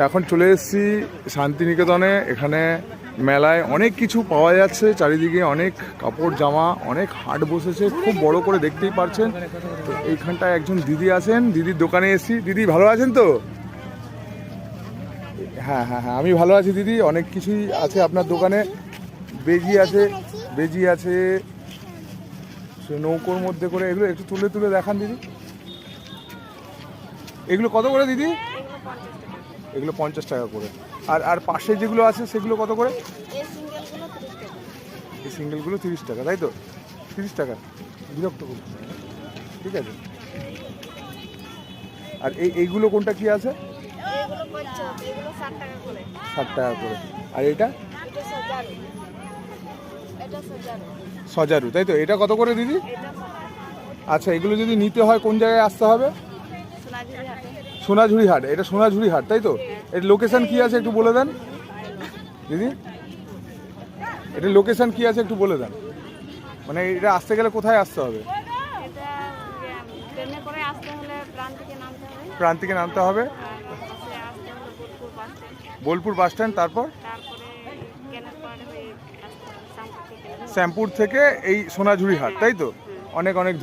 এখন চলে এসেছি শান্তিনিকেতনে। এখানে মেলায় অনেক কিছু পাওয়া যাচ্ছে, চারিদিকে অনেক কাপড় জামা, অনেক হাট বসেছে, খুব বড় করে দেখতেই পারছেন। তো এইখানটায় একজন দিদি আছেন, দিদির দোকানে এসেছি। দিদি ভালো আছেন তো? হ্যাঁ হ্যাঁ হ্যাঁ, আমি ভালো আছি দিদি। অনেক কিছুই আছে আপনার দোকানে। বেজি আছে, বেজি আছে, সে নৌকোর মধ্যে করে। এগুলো একটু তুলে তুলে দেখান দিদি। এগুলো কত করে দিদি? এগুলো 50 টাকা করে। আর আর পাশে যেগুলো আছে সেগুলো কত করে? এই সিঙ্গেলগুলো 30 টাকা, তাই তো? 30 টাকা, বিরক্ত করুন, ঠিক আছে। আর এইগুলো কোনটা কি আছে? 60 টাকা করে। আর এটা সজারু, তাই তো? এটা কত করে দিদি? আচ্ছা, এগুলো যদি নিতে হয় কোন জায়গায় আসতে হবে? সোনাঝুরি হাট। এটা সোনাঝুরি হাট, তাই তো? এর লোকেশন কি আছে একটু বলে দেন দিদি। এটা লোকেশন কি আছে একটু বলে দেন, মানে এটা আসতে গেলে কোথায় আসতে হবে? প্রান্তিকে নামতে হবে, বোলপুর বাস স্ট্যান্ড, তারপর শ্যামপুর থেকে এই সোনাঝুরি হাট, তাই তো? অনেক অনেক